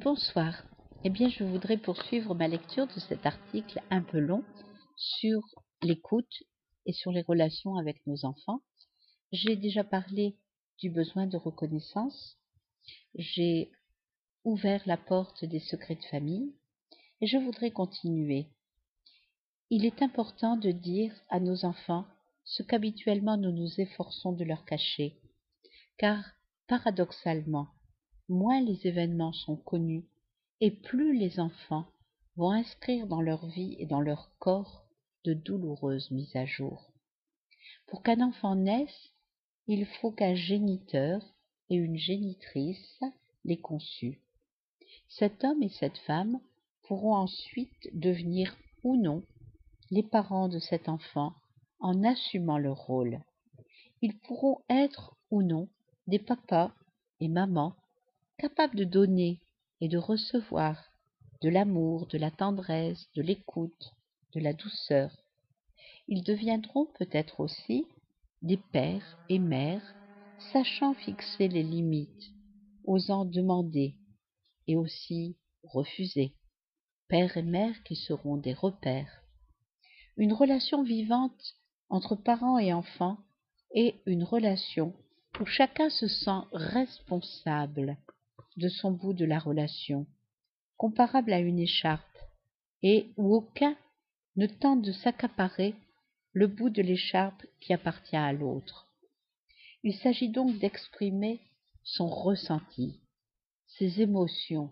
Bonsoir. Eh bien, je voudrais poursuivre ma lecture de cet article un peu long sur l'écoute et sur les relations avec nos enfants. J'ai déjà parlé du besoin de reconnaissance. J'ai ouvert la porte des secrets de famille et je voudrais continuer. Il est important de dire à nos enfants ce qu'habituellement nous nous efforçons de leur cacher, car paradoxalement, moins les événements sont connus et plus les enfants vont inscrire dans leur vie et dans leur corps de douloureuses mises à jour. Pour qu'un enfant naisse, il faut qu'un géniteur et une génitrice l'aient conçu. Cet homme et cette femme pourront ensuite devenir ou non les parents de cet enfant en assumant leur rôle. Ils pourront être ou non des papas et mamans capables de donner et de recevoir de l'amour, de la tendresse, de l'écoute, de la douceur. Ils deviendront peut-être aussi des pères et mères sachant fixer les limites, osant demander et aussi refuser. Pères et mères qui seront des repères. Une relation vivante entre parents et enfants est une relation où chacun se sent responsable de son bout de la relation, comparable à une écharpe, et où aucun ne tente de s'accaparer le bout de l'écharpe qui appartient à l'autre. Il s'agit donc d'exprimer son ressenti, ses émotions,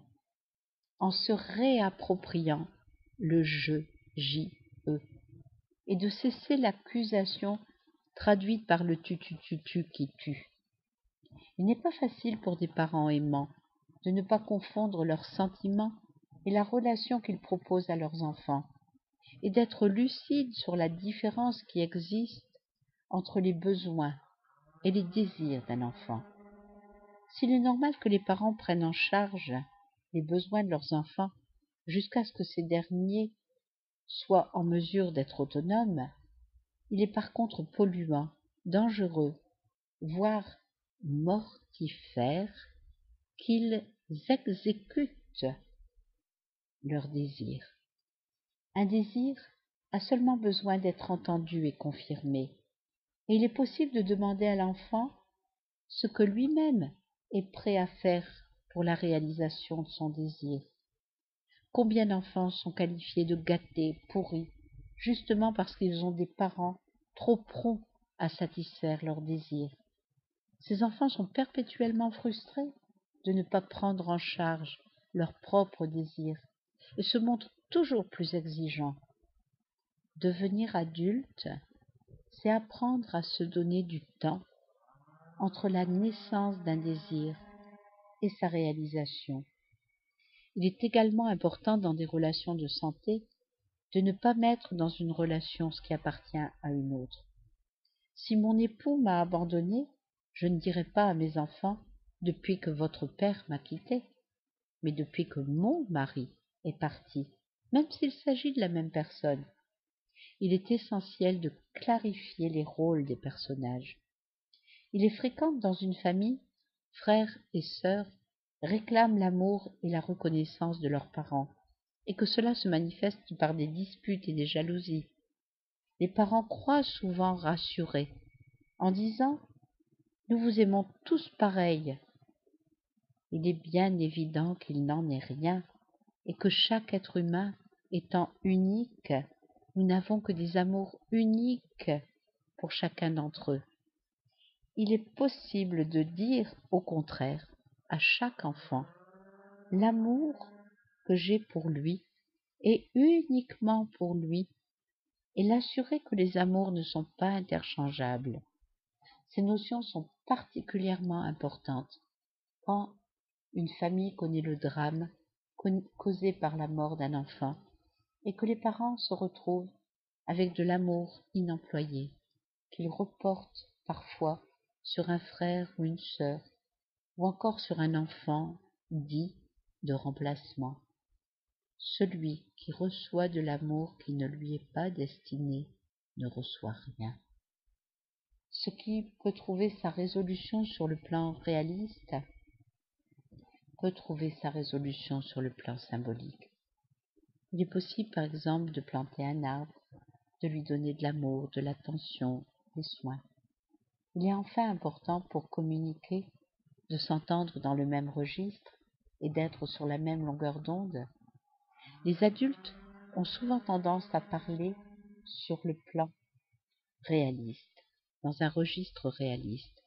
en se réappropriant le je, J-E, et de cesser l'accusation traduite par le tu qui tue. Il n'est pas facile pour des parents aimants de ne pas confondre leurs sentiments et la relation qu'ils proposent à leurs enfants, et d'être lucides sur la différence qui existe entre les besoins et les désirs d'un enfant. S'il est normal que les parents prennent en charge les besoins de leurs enfants jusqu'à ce que ces derniers soient en mesure d'être autonomes, il est par contre polluant, dangereux, voire mortifère qu'ils exécutent leur désir. Un désir a seulement besoin d'être entendu et confirmé, et il est possible de demander à l'enfant ce que lui-même est prêt à faire pour la réalisation de son désir. Combien d'enfants sont qualifiés de gâtés, pourris, justement parce qu'ils ont des parents trop prompts à satisfaire leurs désirs. Ces enfants sont perpétuellement frustrés de ne pas prendre en charge leurs propres désirs et se montrent toujours plus exigeants. Devenir adulte, c'est apprendre à se donner du temps entre la naissance d'un désir et sa réalisation. Il est également important dans des relations de santé de ne pas mettre dans une relation ce qui appartient à une autre. Si mon époux m'a abandonné, je ne dirai pas à mes enfants « depuis que votre père m'a quitté », mais depuis que mon mari est parti, même s'il s'agit de la même personne. Il est essentiel de clarifier les rôles des personnages. Il est fréquent que dans une famille, frères et sœurs réclament l'amour et la reconnaissance de leurs parents, et que cela se manifeste par des disputes et des jalousies. Les parents croient souvent rassurés, en disant « Nous vous aimons tous pareils ». Il est bien évident qu'il n'en est rien, et que chaque être humain étant unique, nous n'avons que des amours uniques pour chacun d'entre eux. Il est possible de dire au contraire à chaque enfant « L'amour que j'ai pour lui est uniquement pour lui » et l'assurer que les amours ne sont pas interchangeables. Ces notions sont particulièrement importantes quand une famille connaît le drame causé par la mort d'un enfant et que les parents se retrouvent avec de l'amour inemployé, qu'ils reportent parfois sur un frère ou une sœur, ou encore sur un enfant dit de remplacement. Celui qui reçoit de l'amour qui ne lui est pas destiné ne reçoit rien. Ce qui peut trouver sa résolution sur le plan réaliste peut trouver sa résolution sur le plan symbolique. Il est possible, par exemple, de planter un arbre, de lui donner de l'amour, de l'attention, des soins. Il est enfin important pour communiquer de s'entendre dans le même registre et d'être sur la même longueur d'onde. Les adultes ont souvent tendance à parler sur le plan réaliste, dans un registre réaliste,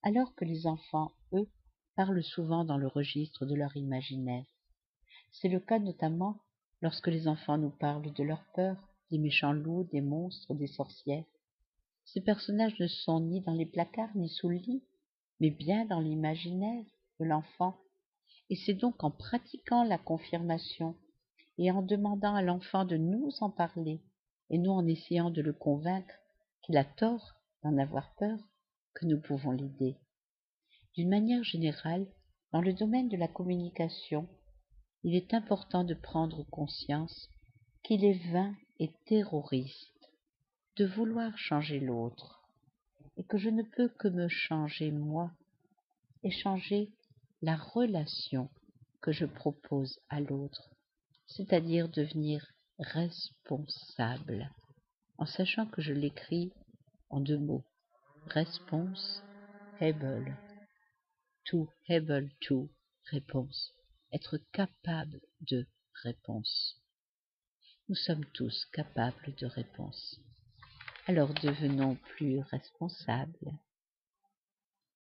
alors que les enfants, eux, parlent souvent dans le registre de leur imaginaire. C'est le cas notamment lorsque les enfants nous parlent de leurs peurs, des méchants loups, des monstres, des sorcières. Ces personnages ne sont ni dans les placards ni sous le lit, mais bien dans l'imaginaire de l'enfant. Et c'est donc en pratiquant la confirmation et en demandant à l'enfant de nous en parler, et nous en essayant de le convaincre qu'il a tort d'en avoir peur, que nous pouvons l'aider. D'une manière générale, dans le domaine de la communication, il est important de prendre conscience qu'il est vain et terroriste de vouloir changer l'autre, et que je ne peux que me changer moi, et changer la relation que je propose à l'autre, c'est-à-dire devenir responsable, en sachant que je l'écris en 2 mots, response-able, able to, réponse, être capable de réponse. Nous sommes tous capables de réponse. Alors devenons plus responsables.